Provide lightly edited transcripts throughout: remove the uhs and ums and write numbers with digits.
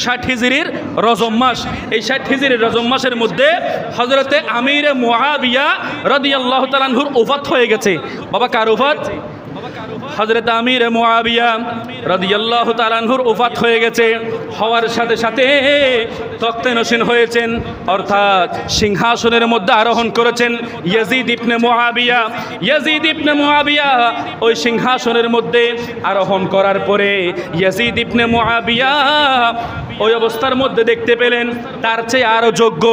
60 হিজরির রজব মাস। এই 60 হিজরির রজব মাসের মধ্যে হযরতে আমির মুআবিয়া রাদিয়াল্লাহু তাআলা আনহুর ওফাত হয়ে গেছে। বাবা কার ওফাত? হযরত আমির মুআবিয়া রাদিয়াল্লাহু তাআলা আনহুর ওফাত হয়ে গেছে। হওয়ার সাথে সাথে তখতে নশীন হয়েছেন, অর্থাৎ সিংহাসনের মধ্যে আরোহণ করেছেন ইয়াজিদ ইবনে মুআবিয়া। ইয়াজিদ ইবনে মুআবিয়া ওই সিংহাসনের মধ্যে আরোহণ করার পরে ইয়াজিদ ইবনে মুআবিয়া ওই অবস্থার মধ্যে দেখতে পেলেন তার চেয়ে আরো যোগ্য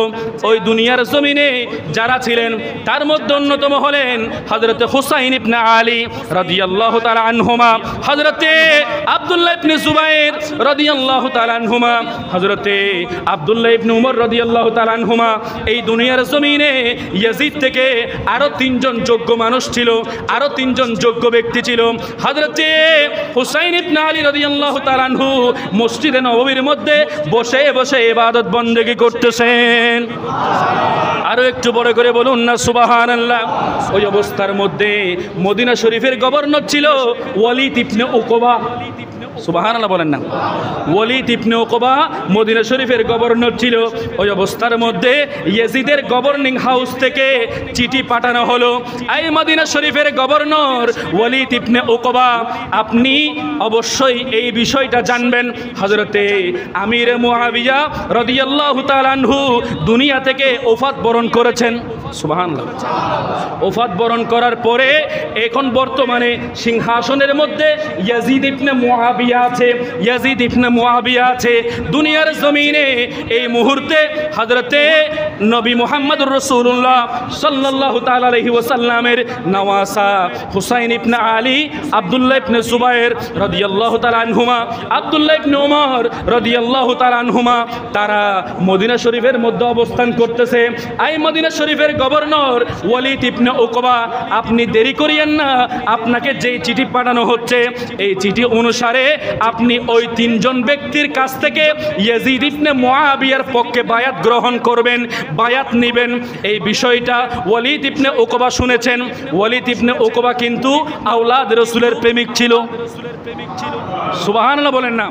ওই দুনিয়ার জমিনে যারা ছিলেন তার মধ্যে অন্যতম হলেন হযরতে হুসাইন ইবনে আলী রাদিয়াল্লাহু তাআলা আনহুমা, হযরতে আব্দুল্লাহ ইবনে জুবাইর রাদিয়াল্লাহু তাআলা আনহুমা, হযরতে আব্দুল্লাহ ইবনে উমর রাদিয়াল্লাহু তাআলা আনহুমা। এই দুনিয়ার জমিনে ইয়াজিদ থেকে আরো তিনজন যোগ্য মানুষ ছিল, আরো তিনজন যোগ্য ব্যক্তি ছিল। হযরতে হুসাইন ইবনে আলী রাদিয়াল্লাহু তাআলা আনহু মসজিদে নববীর মধ্যে বসে বসে ইবাদত বন্দেগী করতেছেন। আরো একটু বড় করে বলুন না সুবহানাল্লাহ। ওই অবস্থার মধ্যে মদিনা শরীফের গভর্নর ছিল ওয়ালিদ ইবনে উকবা। সুবহানাল্লাহ বলেন না। ওয়ালিদ ইবনে উকবা মদিনা শরীফের গভর্নর ছিল। ওই অবস্থার মধ্যে ইয়াজিদের গভর্নিং হাউস থেকে চিঠি পাঠানো হলো, এই মদিনা শরীফের গভর্নর ওয়ালিদ ইবনে উকবা, আপনি অবশ্যই এই বিষয়টা জানবেন, হযরতে আমির মুআবিয়া রাদিয়াল্লাহু তাআলা আনহু দুনিয়া থেকে ওফাত বরণ করেছেন। সুবহানাল্লাহ। ওফাত বরণ করার পরে এখন বর্তমানে সিংহাসনের মধ্যে ইয়াজিদ ইবনে মুআবিয়া আছে, ইয়াজিদ ইবনে মুআবিয়া আছে। দুনিয়ার জমিনে এই মুহূর্তে হযরতে নবী মুহাম্মদুর রাসূলুল্লাহ সাল্লাল্লাহু তাআলা আলাইহি ওয়াসাল্লামের নওয়াসা হুসাইন ইবনে আলী, আব্দুল্লাহ ইবনে জুবাইর রাদিয়াল্লাহু তাআলা আনহুমা, আব্দুল্লাহ ইবনে উমর রাদিয়াল্লাহু তাআলা আনহুমা, তারা মদিনা শরীফের মধ্যে অবস্থান করতেছে। এই মদিনা শরীফের গভর্নর ওয়ালিদ ইবনে উকবা, আপনি দেরি করিয়েন না, আপনাকে যেই চিঠি পাঠানো হচ্ছে এই চিঠি অনুসারে আপনি ওই তিনজন ব্যক্তির কাছ থেকে ইয়াজিদ ইবনে মুআবিয়ার পক্ষে বায়াত গ্রহণ করবেন, বায়াত নেবেন। এই বিষয়টা ওয়ালিদ ইবনে উকবা শুনেছেন। ওয়ালিদ ইবনে উকবা কিন্তু আওলাদ রাসূলের প্রেমিক ছিল। সুবহানাল্লাহ বলেন না।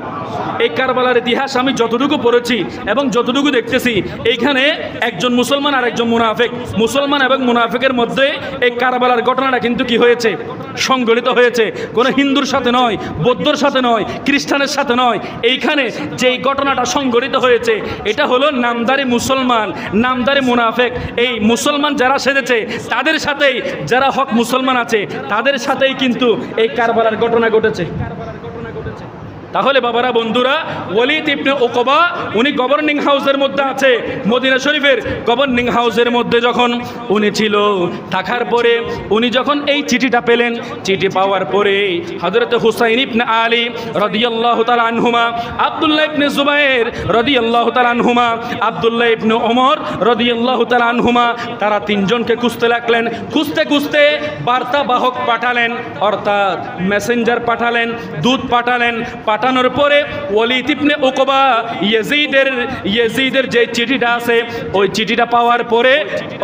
এই কারবালার ইতিহাস আমি যতটুকু পড়েছি এবং যতটুকু দেখতেছি, এইখানে একজন মুসলমান আর একজন মুনাফিক, মুসলমান এবং মুনাফিকের মধ্যে এই কারবালার ঘটনাটা কিন্তু কি হয়েছে? সংগঠিত হয়েছে। কোনো হিন্দুর সাথে নয়, বৌদ্ধর সাথে নয়, খ্রিস্টানের সাথে নয়। এইখানে যেই ঘটনাটা সংগঠিত হয়েছে এটা হলো নামদারি মুসলমান, নামদারি মুনাফিক। এই মুসলমান যারা সেজেছে তাদের সাথেই যারা হক মুসলমান আছে তাদের সাথেই কিন্তু এই কারবালার ঘটনা ঘটেছে। তাহলে বাবারা, বন্ধুরা, ওয়ালিদ ইবনে উকবা উনি গভর্নিং হাউসের মধ্যে আছে, মদিনা শরীফের গভর্নিং হাউসের মধ্যে যখন উনি ছিল, থাকার পরে উনি যখন এই চিঠিটা পেলেন, চিঠি পাওয়ার পরে হযরত হুসাইন ইবনে আলী রাদিয়াল্লাহু তাআলা আনহুমা, আব্দুল্লাহ ইবনে জুবাইর রাদিয়াল্লাহু তাআলা আনহুমা, আব্দুল্লাহ ইবনে ওমর রাদিয়াল্লাহু তাআলা আনহুমা, তারা তিনজনকে খুঁজতে লাগলেন। খুঁজতে খুঁজতে বার্তা বাহক পাঠালেন, অর্থাৎ মেসেঞ্জার পাঠালেন, দূত পাঠালেন। পাঠানোর পরে ওয়ালিদ ইবনে উকবা ইয়াজিদের যে চিঠিটা আছে ওই চিঠিটা পাওয়ার পরে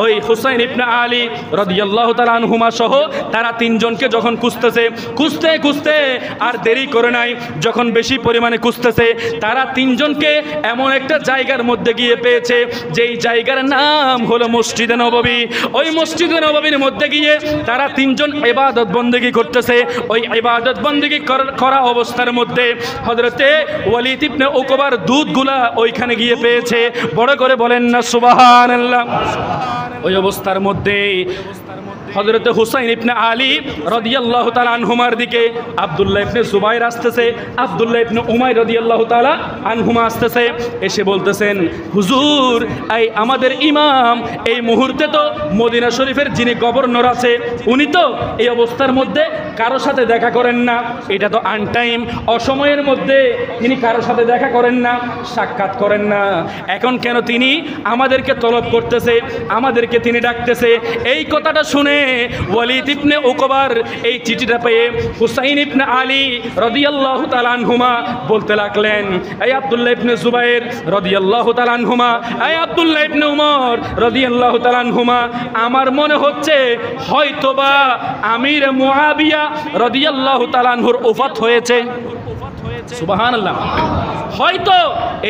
ওই হুসাইন ইবনে আলী রাদিয়াল্লাহু তাআলা আনহুমা সহ তারা তিনজনকে যখন খুঁজতেছে, খুঁজতে খুঁজতে আর দেরি করে নাই, যখন বেশি পরিমাণে খুঁজতেছে তারা তিনজনকে এমন একটা জায়গার মধ্যে গিয়ে পেয়েছে যেই জায়গার নাম হলো মসজিদে নববী। ওই মসজিদে নববীর মধ্যে গিয়ে তারা তিনজন ইবাদত বন্দেগী করতেছে। ওই ইবাদত বন্দেগী করা অবস্থার মধ্যে হযরতে ওয়ালিদ ইবনে উকবার দূতগুলা ওইখানে গিয়ে পেয়েছে। বড় করে বলেন না সুবহানাল্লাহ। ওই অবস্থার মধ্যে হযরতে হুসাইন ইবনে আলী রাদিয়াল্লাহু তাআলা আনহুমার দিকে আব্দুল্লাহ ইবনে জুবাইর আসতেছে, আব্দুল্লাহ ইবনে উমাইর রাদিয়াল্লাহু তাআলা আনহুমা আসতেছে। এসে বলতেছেন, হুজুর, এই আমাদের ইমাম এই মুহূর্তে তো মদিনা শরীফের যিনি গভর্নর আছে উনি তো এই অবস্থার মধ্যে কারো সাথে দেখা করেন না, এটা তো আনটাইম, অসময়ের মধ্যে তিনি কারো সাথে দেখা করেন না, সাক্ষাৎ করেন না। এখন কেন তিনি আমাদেরকে তলব করতেছে, আমাদেরকে তিনি ডাকতেছে? এই কথাটা শুনে ওয়ালিদ ইবনে উকবার এই চিঠিটা পেয়ে হুসাইন ইবনে আলী রাদিয়াল্লাহু তাআলা আনহুমা বলতে লাগলেন, এই আব্দুল্লাহ ইবনে জুবাইর রাদিয়াল্লাহু তাআলা আনহুমা, এই আব্দুল্লাহ ইবনে উমর রাদিয়াল্লাহু তাআলা আনহুমা, আমার মনে হচ্ছে হয়তোবা আমির মুআবিয়া রাদিয়াল্লাহু তাআলা আনহুর ওফাত হয়েছে। সুবহানাল্লাহ। হয়তো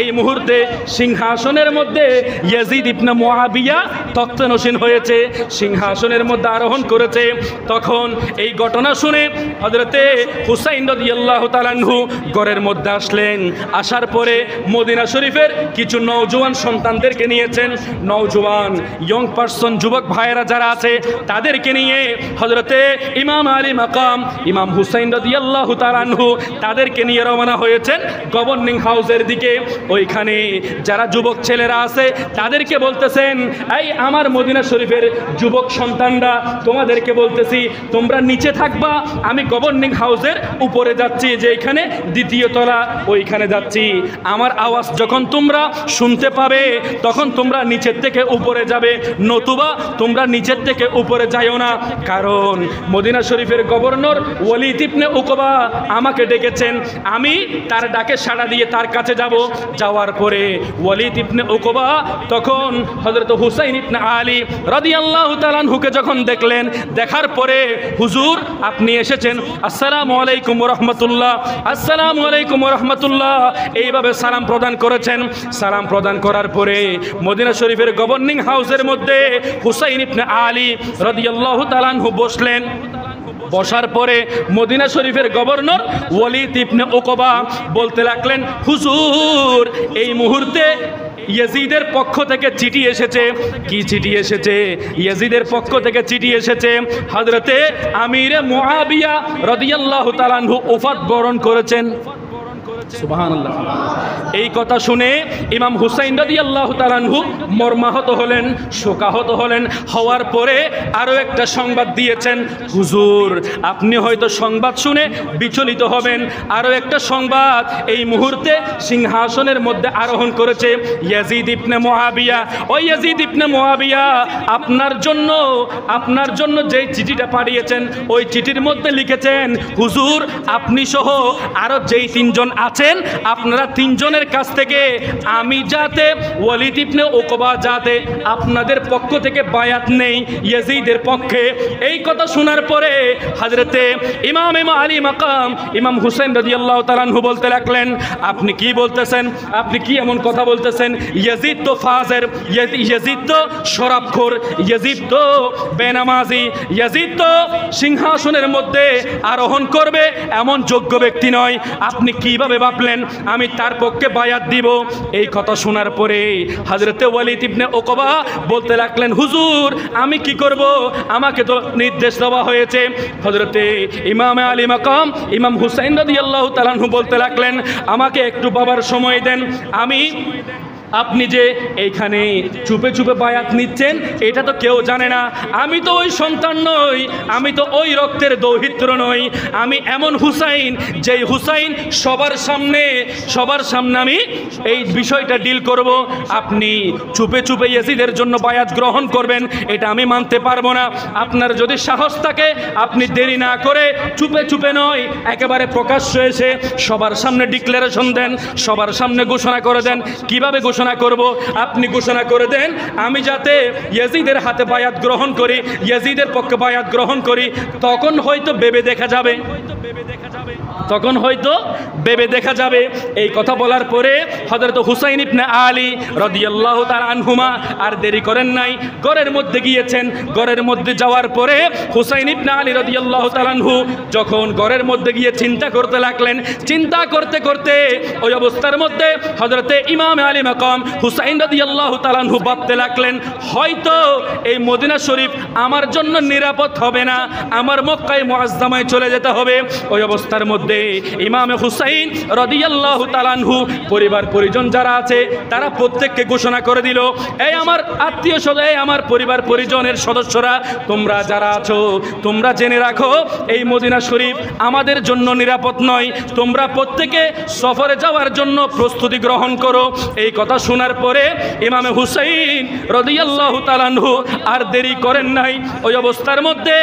এই মুহূর্তে সিংহাসনের মধ্যে ইয়াজিদ ইবনে মুআবিয়া তখ্তনশীন হয়েছে, সিংহাসনের মধ্যে আরোহণ করেছে। তখন এই ঘটনা শুনে হযরতে হুসাইন রাদিয়াল্লাহু তাআলা আনহু ঘরের মধ্যে আসলেন। আসার পরে মদিনা শরীফের কিছু নওজোয়ান সন্তানদেরকে নিয়েছেন, নওজোয়ান ইয়ং পারসন, যুবক ভাইয়েরা যারা আছে তাদেরকে নিয়ে হযরতে ইমাম আলী মাকাম ইমাম হুসাইন রাদিয়াল্লাহু তাআলা আনহু তাদেরকে নিয়ে রওনা হয়েছেন গভর্নিং হাউসের দিকে। ওইখানে যারা যুবক ছেলেরা আছে তাদেরকে বলতেছেন, এই আমার মদিনা শরীফের যুবক সন্তানরা, তোমাদেরকে বলতেছি তোমরা নিচে থাকবা, আমি গভর্নিং হাউসের উপরে যাচ্ছি, যে এখানে দ্বিতীয় তলা, ওইখানে যাচ্ছি। আমার আওয়াজ যখন তোমরা শুনতে পাবে তখন তোমরা নিচের থেকে উপরে যাবে, নতুবা তোমরা নিচের থেকে উপরে যাইও না। কারণ মদিনা শরীফের গভর্নর ওয়ালিদ ইবনে উকবা আমাকে ডেকেছেন, আমি তার ডাকে সাড়া দিয়ে তার কাছে যাব। যাওয়ার পরে ওয়ালিদ ইবনে উকবা তখন হযরত হুসাইন ইবনে আলী রাদিয়াল্লাহু তাআলা আনহুকে যখন দেখলেন, দেখার পরে, হুজুর আপনি এসেছেন, আসসালামু আলাইকুম ওয়া রাহমাতুল্লাহ, আসসালামু আলাইকুম ওয়া রাহমাতুল্লাহ, এইভাবে সালাম প্রদান করেছেন। সালাম প্রদান করার পরে মদিনা শরীফের গভর্নিং হাউসের মধ্যে হুসাইন ইবনে আলী রাদিয়াল্লাহু তাআলা আনহু বসলেন। বসার পরে মদিনা শরীফের গভর্নর ওয়ালিদ ইবনে উকবা বলতে লাগলেন, হুজুর এই মুহূর্তে ইয়াজিদের পক্ষ থেকে চিঠি এসেছে। কি চিঠি এসেছে? ইয়াজিদের পক্ষ থেকে চিঠি এসেছে, হযরতে আমিরে মুআবিয়া রাদিয়াল্লাহু তাআলা আনহু ওফাত বরণ করেছেন। সুবহানাল্লাহ। এই কথা শুনে ইমাম হুসাইন রাদিয়াল্লাহু তাআলা আনহু মর্মাহত হলেন, শোকাহত হলেন। হওয়ার পরে আরও একটা সংবাদ দিয়েছেন, হুজুর আপনি হয়তো সংবাদ শুনে বিচলিত হবেন, আরও একটা সংবাদ, এই মুহূর্তে সিংহাসনের মধ্যে আরোহণ করেছে ইয়াজিদ ইবনে মুআবিয়া। ওই ইয়াজিদ ইবনে মুআবিয়া আপনার জন্য যেই চিঠিটা পাঠিয়েছেন ওই চিঠির মধ্যে লিখেছেন, হুজুর আপনি সহ আরও যেই তিনজন আছেন আপনারা তিনজনের কাছ থেকে আমি যাতে ওয়ালিদ ইবনে উকবা যাতে আপনাদের পক্ষ থেকে বায়াত নেই ইয়াজিদের পক্ষে। এই কথা শোনার পরে হযরতে ইমাম আলী মাকাম ইমাম হুসাইন রাদিয়াল্লাহু তাআলা আনহু বলতে লাগলেন, আপনি কি বলতেছেন? আপনি কি এমন কথা বলতেছেন? ইয়াজিদ তো ফাজের, ইয়াজিদ তো শরাবখোর, ইয়াজিদ তো বেনামাজি, ইয়াজিদ তো সিংহাসনের মধ্যে আরোহণ করবে এমন যোগ্য ব্যক্তি নয়। আপনি কিভাবে ভাবলেন আমি তার পক্ষে বায়াত দিব? এই কথা শোনার পরে হযরতে ওয়ালিদ ইবনে উকবা বলতে লাগলেন, হুজুর আমি কি করব? আমাকে তো নির্দেশ দেওয়া হয়েছে। হযরতে ইমাম আলী মাকাম ইমাম হুসাইন রাদিয়াল্লাহু তাআলা আনহু বলতে লাগলেন, আমাকে একটু বাবার সময় দেন। আপনি যে এইখানে চুপে চুপে বায়াত নিচ্ছেন এটা তো কেউ জানে না। আমি তো ওই সন্তান নই, আমি তো ওই রক্তের দৌহিত্র নই, আমি এমন হুসাইন যেই হুসাইন সবার সামনে আমি এই বিষয়টা ডিল করব। আপনি চুপে চুপে ইয়াজিদের জন্য বায়াত গ্রহণ করবেন এটা আমি মানতে পারবো না। আপনার যদি সাহস থাকে আপনি দেরি না করে চুপে চুপে নয় একেবারে প্রকাশ্য এসে সবার সামনে ডিক্লারেশন দেন, সবার সামনে ঘোষণা করে দেন। কিভাবে ঘোষণা করব? আপনি ঘোষণা করে দেন আমি যাতে ইয়াজিদের হাতে বায়াত গ্রহণ করি, ইয়াজিদের পক্ষে বায়াত গ্রহণ করি। তখন হয়তো ভেবে দেখা যাবে, এই কথা বলার পরে হযরত হুসাইন ইবনে আলী রাদিয়াল্লাহু তাআলা আনহুমা আর দেরি করেন নাই, ঘরের মধ্যে গিয়েছেন। ঘরের মধ্যে যাওয়ার পরে হুসাইন ইবনে আলী রাদিয়াল্লাহু তাআলা আনহু যখন ঘরের মধ্যে গিয়ে চিন্তা করতে লাগলেন, চিন্তা করতে করতে ওই অবস্থার মধ্যে হযরতে ইমাম আলী মাকাম হুসাইন রাদিয়াল্লাহু তাআলা আনহু ভাবতে লাগলেন, হয়তো এই মদিনা শরীফ আমার জন্য নিরাপদ হবে না, আমার মক্কায় মুআজ্জামায় চলে যেতে হবে। ওই অবস্থার মধ্যে ইমাম হুসাইন রাদিয়াল্লাহু তাআলা আনহু পরিবার পরিজন যারা আছে তারা প্রত্যেককে ঘোষণা করে দিল, এই আমার আত্মীয় স্বজন, এই আমার পরিবার পরিজনের সদস্যরা, তোমরা যারা আছো তোমরা জেনে রাখো এই মদিনা শরীফ আমাদের জন্য নিরাপদ নয়, তোমরা প্রত্যেকে সফরে যাওয়ার জন্য প্রস্তুতি গ্রহণ করো। এই কথা শোনার পরে ইমাম হুসাইন রাদিয়াল্লাহু তাআলা আনহু আর দেরি করেন নাই। ওই অবস্থার মধ্যে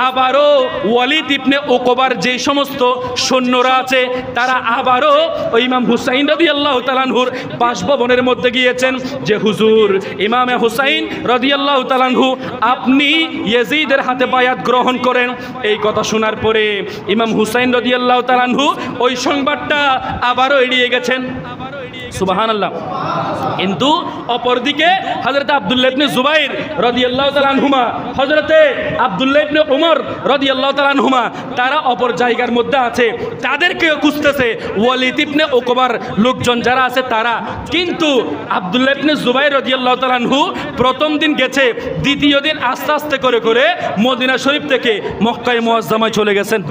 আবারও ওয়ালিদ ইবনে উকবার যে সমস্ত সৈন্যরা আছে তারা আবারও ওই ইমাম হুসাইন রাদিয়াল্লাহু তাআলা আনহুর বাসভবনের মধ্যে গিয়েছেন যে হুজুর ইমামে হুসাইন রাদিয়াল্লাহু তাআলা আনহু আপনি ইয়াজিদের হাতে বায়াত গ্রহণ করেন। এই কথা শোনার পরে ইমাম হুসাইন রাদিয়াল্লাহু তাআলা আনহু ওই সংবাদটা আবারও এড়িয়ে গেছেন। সুবহানাল্লাহ। কিন্তু অপরদিকে হযরত আব্দুল্লাহ ইবনে জুবাইর রাদিয়াল্লাহু তাআলা আনহুমা, হযরত আব্দুল্লাহ ইবনে ওমর রাদিয়াল্লাহু তাআলা আনহুমা তারা অপর জায়গার মধ্যে আছে, তাদেরকে খুঁজতেছে ওয়ালিদ ইবনে উকবার লোকজন যারা আছে তারা। কিন্তু আব্দুল্লাহ ইবনে জুবাইর রাদিয়াল্লাহু তাআলা আনহু প্রথম দিন গেছে, দ্বিতীয় দিন আস্তে আস্তে করে করে মদিনা শরীফ থেকে মক্কায়ে মুআজ্জামায় চলে গেছেন।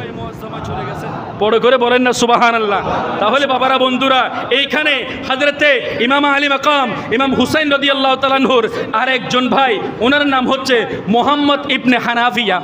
বড় করে বলেন না সুবহানাল্লাহ। তাহলে বাবারা বন্ধুরা, এইখানে হযরতে ইমাম আলী মাকাম ইমাম হুসাইন রাদিয়াল্লাহু তাআলা আনহুর আরেকজন ভাই, ওনার নাম হচ্ছে মুহাম্মদ ইবনে হানাফিয়া।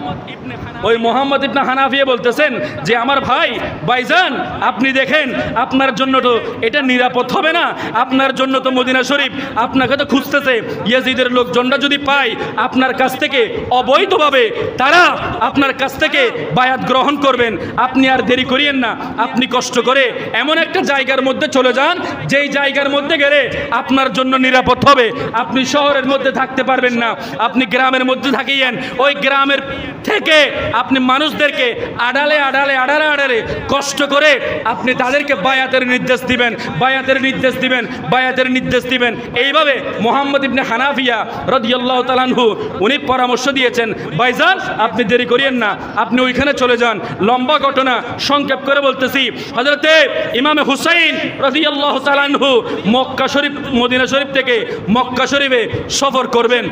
ওই মুহাম্মদ ইবনে হানাফিয়া বলতেছেন যে আমার ভাই ভাইজান আপনি দেখেন আপনার জন্য তো এটা নিরাপদ হবে না, আপনার জন্য তো মদিনা শরীফ আপনাকে তো খুঁজতেছে, ইয়াজিদের লোকজনরা যদি পায় আপনার কাছ থেকে অবৈধভাবে তারা আপনার কাছ থেকে বায়াত গ্রহণ করবেন, আপনি আর দেরি করিয়েন না, আপনি কষ্ট করে এমন একটা জায়গার মধ্যে চলে যান যেই জায়গার মধ্যে গেলে আপনার জন্য নিরাপদ হবে। আপনি শহরের মধ্যে থাকতে পারবেন না, আপনি গ্রামের মধ্যে থাকিয়েন, ওই গ্রামের থেকে আপনি মানুষদেরকে আড়ালে আড়ালে আড়ালে আড়ালে কষ্ট করে আপনি তাদেরকে বায়াতের নির্দেশ দিবেন, বায়াতের নির্দেশ দিবেন, বায়াতের নির্দেশ দিবেন। এইভাবে মুহাম্মদ ইবনে হানাফিয়া রাদিয়াল্লাহু তাআলা আনহু উনি পরামর্শ দিয়েছেন, ভাইজান আপনি দেরি করিয়েন না, আপনি ওইখানে চলে যান। লম্বা ঘটনা সংক্ষেপ করে বলতেছি, হযরতে ইমামে হুসাইন রাদিয়াল্লাহু তাআলা আনহু মক্কা শরীফ মদিনা শরীফ থেকে মক্কা শরীফে সফর করবেন।